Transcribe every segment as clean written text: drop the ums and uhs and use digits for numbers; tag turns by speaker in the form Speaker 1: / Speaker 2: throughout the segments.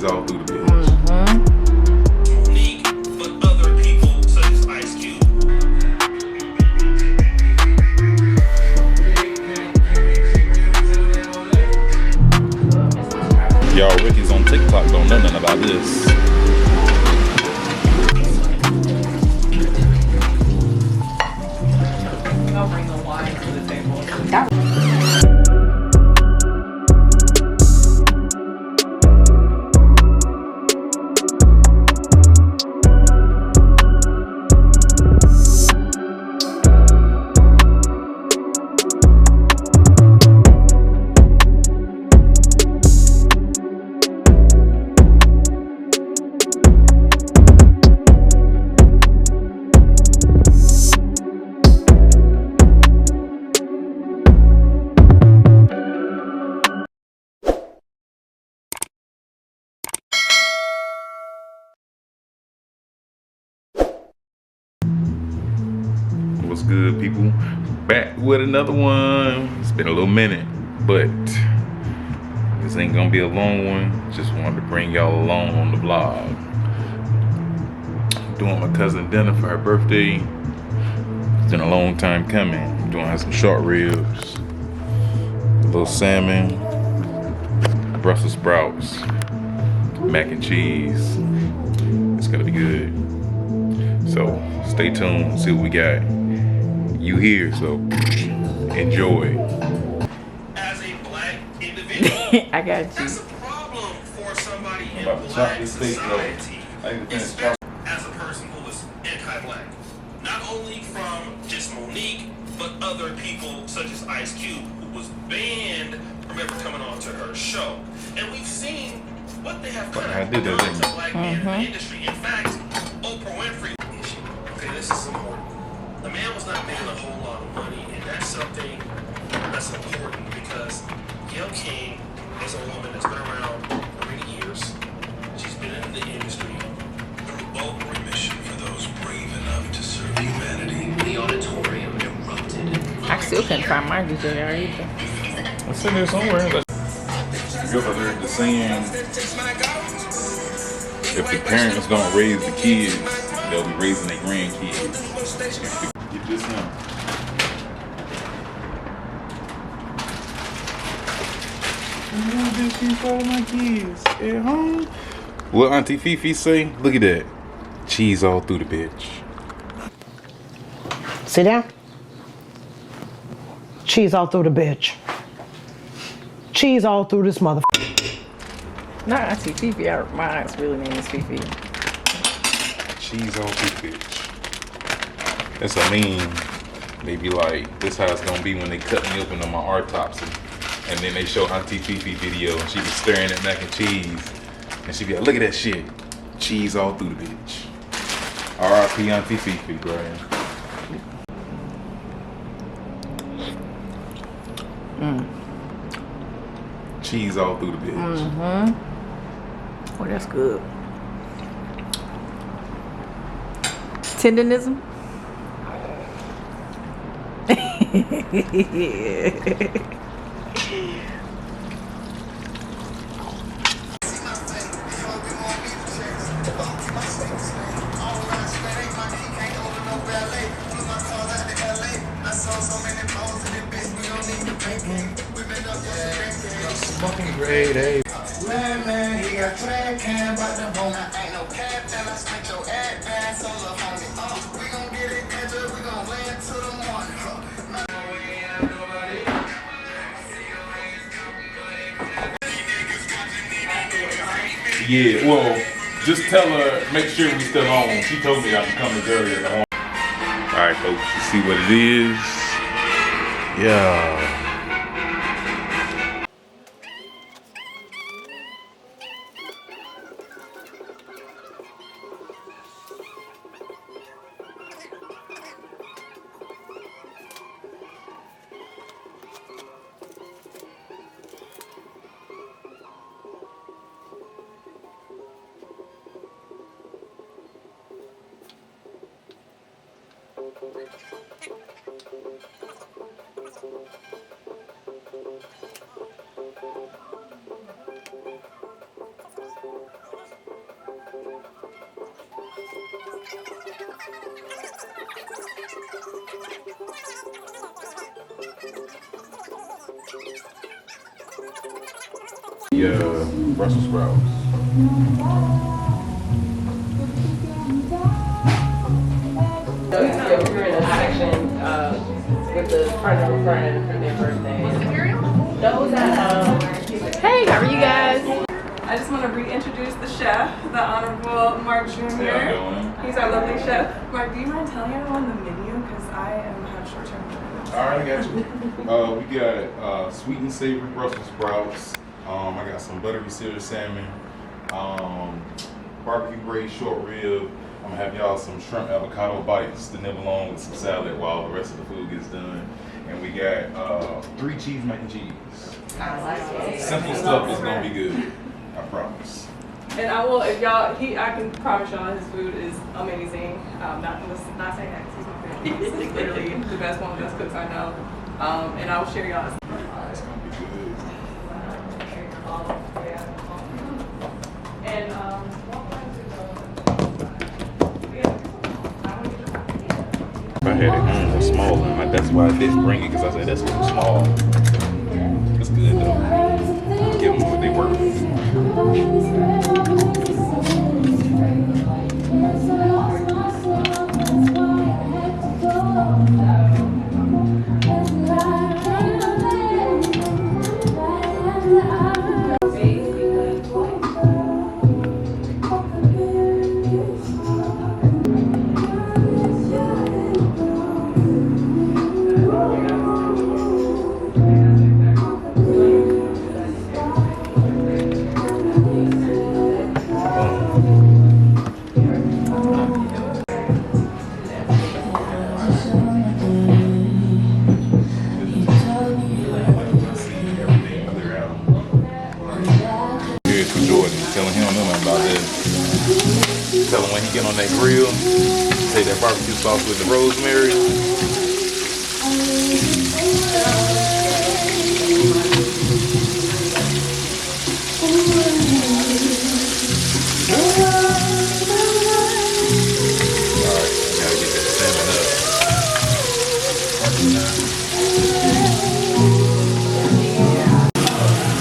Speaker 1: cheese all through the bitch.
Speaker 2: Unique, but other people such as Ice Cube.
Speaker 1: Y'all, Ricky's on TikTok don't know nothing about this.
Speaker 3: I'll bring the wine to the table.
Speaker 1: What's good, people? Back with another one. It's been a little minute, but this ain't gonna be a long one. Just wanted to bring y'all along on the vlog. Doing my cousin dinner for her birthday. It's been a long time coming. Doing her some short ribs, a little salmon, Brussels sprouts, mac and cheese. It's gonna be good. So stay tuned, see what we got. You here, so enjoy.
Speaker 2: As a black individual,
Speaker 3: I got you.
Speaker 2: that's a problem for somebody in
Speaker 1: about to chop
Speaker 2: black
Speaker 1: this steak, though.
Speaker 2: society,
Speaker 1: I can finish
Speaker 2: especially as a person who is anti-black. Not only from just Monique, but other people such as Ice Cube, who was banned from ever coming on to her show. And we've seen what they have
Speaker 1: But
Speaker 2: kind
Speaker 1: I
Speaker 2: of
Speaker 1: did that,
Speaker 2: done
Speaker 1: didn't
Speaker 2: to
Speaker 1: I?
Speaker 2: black men in the industry. In fact, Oprah Winfrey. Okay, this is important. The man was not making a whole lot of money, and that's something that's important because Gayle King is a woman that's been around for many years. She's been in the industry. The Oprah mission for those brave enough to serve humanity. The auditorium erupted.
Speaker 3: I still couldn't find my DJR either.
Speaker 1: It's in there somewhere. You ever heard the saying, if the parents don't raise the kids, they'll be raising their grandkids. Get this one. My kids at home. What Auntie Fifi say? Look at that. Cheese all through the bitch.
Speaker 4: Sit down. Cheese all through the bitch. Cheese all through this mother.
Speaker 3: Not Auntie Fifi. Mine's really name is Fifi.
Speaker 1: Cheese all through the bitch. That's a meme. Maybe like this how it's gonna be when they cut me open on my autopsy, and then they show Auntie Fifi video and she be staring at mac and cheese, and she be like, "Look at that shit, cheese all through the bitch." R.I.P. Auntie Fifi, Brian. Cheese all through the bitch.
Speaker 3: Oh, that's good. Tendonism.
Speaker 1: Fucking great, eh?
Speaker 5: Man, he got track can, but the home ain't no cap, and I spent your ad man, so look, homie, we gon' get it, nigga, we gon' land to the morning,
Speaker 1: Yeah, well, just tell her, make sure we still on. She told me I can come as early as I want. Alright, folks, you see what it is? Yeah. Brussels sprouts.
Speaker 3: Yeah, we were in a section with the front for their birthday. Hey, how are you guys?
Speaker 6: I just want to reintroduce the chef, the Honorable Mark Jr. He's our lovely chef. Mark, do you mind telling everyone the menu? Because I have short-term memory.
Speaker 1: All right, I got you. We got sweet and savory Brussels sprouts. I got some buttery seared salmon, barbecue braised short rib. I'm gonna have y'all some shrimp avocado bites to nibble on with some salad while the rest of the food gets done. And we got 3 cheese mac and cheese.
Speaker 3: I like it.
Speaker 1: Simple stuff is gonna be good. I promise.
Speaker 6: And I will, if y'all, I can promise y'all his food is amazing. Not saying that 'cause he's my favorite. He's literally the best one of the best cooks I know. And I'll share y'all's.
Speaker 1: It's gonna be good.
Speaker 6: And
Speaker 1: If I had it home was smaller, that's why I didn't bring it, because I said that's too small. It's good though. Give them what they worth. Tell him when he get on that grill, take that barbecue sauce with the rosemary. Alright, gotta get that salmon up.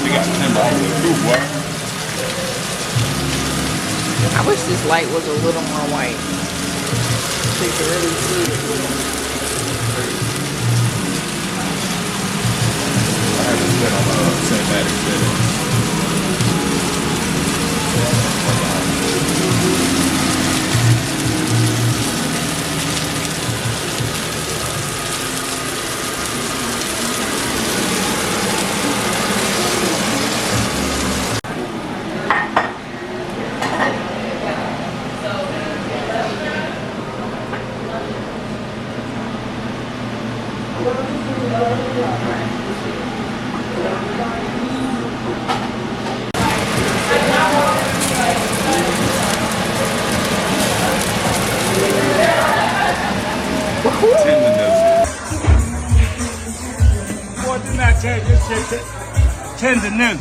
Speaker 1: We got timber on the food, boy.
Speaker 3: I wish this light was a little more white, so you could really see it.
Speaker 1: I have this set on cinematic settings.
Speaker 7: Tenderness.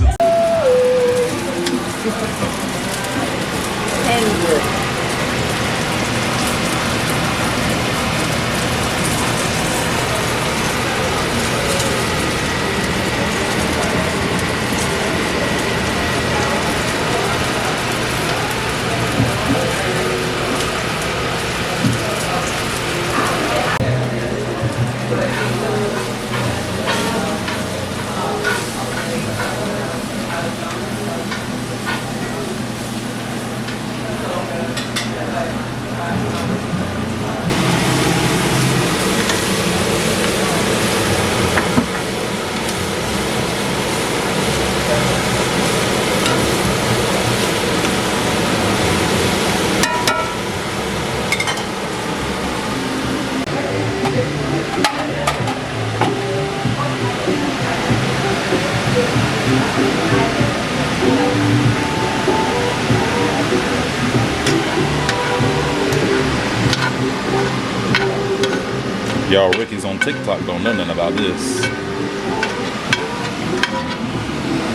Speaker 1: Y'all rookies on TikTok don't know nothing about this.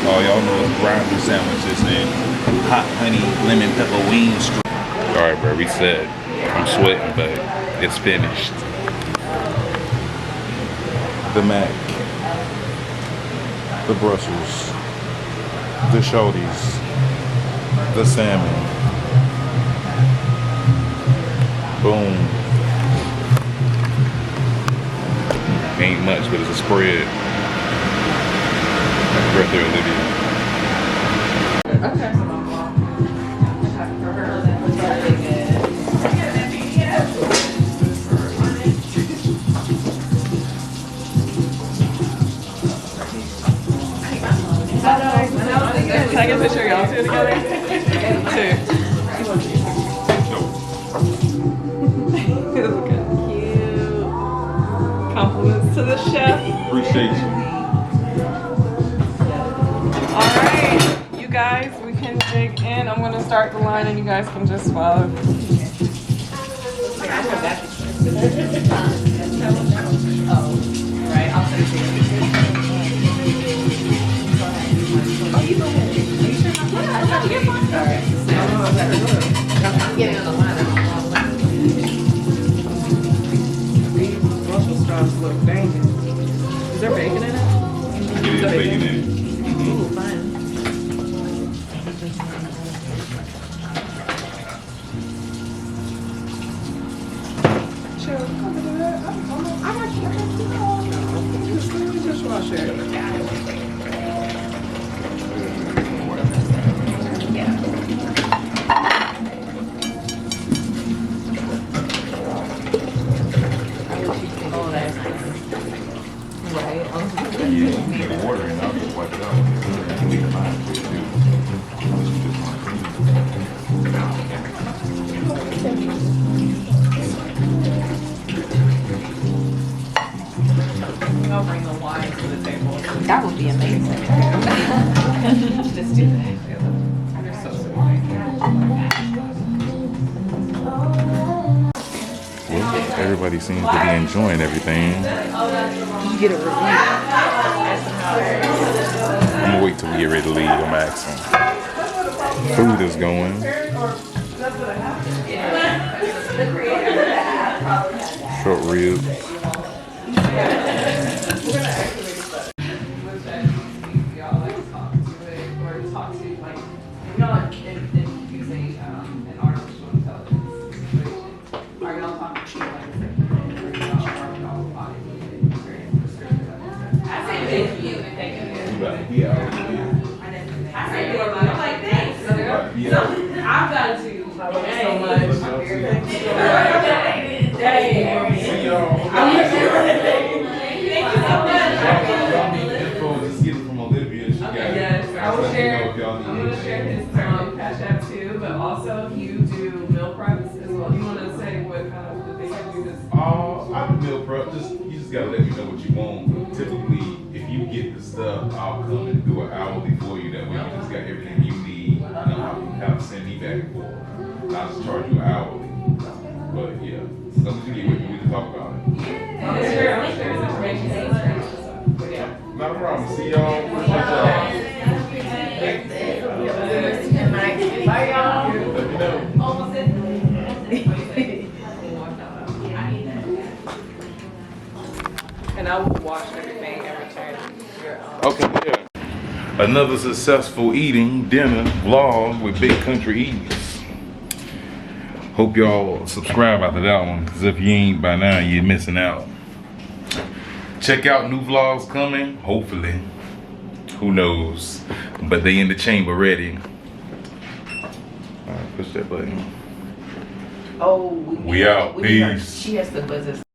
Speaker 1: All y'all know is grinding sandwiches and hot honey lemon pepper wing street. Alright, bro, reset. I'm sweating, but it's finished. The mac, the Brussels, the shorties, the salmon. Boom. Ain't much, but it's a spread. Right there, Olivia.
Speaker 6: Okay. Can I get a picture of y'all two together? Two. Cute. Compliments to the chef.
Speaker 1: Appreciate you.
Speaker 6: Alright, you guys, we can dig in. I'm gonna start the line and you guys can just follow.
Speaker 3: Brussels sprouts look banging. Is there bacon in it?
Speaker 1: It is bacon in it.
Speaker 3: Ooh, fine.
Speaker 1: Yeah, the water and I'll just wipe it out. I can leave it behind for you too. Unless you just want
Speaker 6: I'll bring the wine to the table.
Speaker 3: That would be amazing.
Speaker 6: Let's do that. They're so sweet.
Speaker 1: Well, everybody seems to be enjoying everything.
Speaker 3: You get a review.
Speaker 1: I'm gonna wait till we get ready to leave. I'm asking. Food is going. Short ribs.
Speaker 6: Y'all like talk to it or talk to like not in using an artificial intelligence situation. Are y'all talking to like a secretary or y'all body very prescriptive? I say thank you and thank you. I say more about it. I'm like thanks. So I've got to so much.
Speaker 1: See y'all.
Speaker 6: Thank you so much.
Speaker 1: Just get it from Olivia. She got it.
Speaker 6: Yes, I will
Speaker 1: Let me
Speaker 6: share.
Speaker 1: know if y'all
Speaker 6: I'm
Speaker 1: need
Speaker 6: gonna share his Cash App too, but also you do meal preps as well. You want to say what kind of the things you do? This
Speaker 1: I do meal prep. You just gotta let me know what you want. Typically, if you get the stuff, I'll come and do it hourly for you. That way, you just got everything you need. You know how to send me back and forth. And I'll just charge you hourly. But yeah, as long as you get with me, we can talk about it.
Speaker 6: I'm gonna share his information. But yeah.
Speaker 1: Not a problem. See y'all. Bye,
Speaker 6: Bye, y'all.
Speaker 1: Let me know.
Speaker 6: And I will wash everything and return your
Speaker 1: Okay, yeah. Another successful eating dinner vlog with Big Country Eats. Hope y'all subscribe after that one, because if you ain't by now, you're missing out. Check out new vlogs coming, hopefully. Who knows? But they in the chamber ready. Alright, push that button.
Speaker 3: Oh,
Speaker 1: We out. Peace.
Speaker 3: She has to buzz us.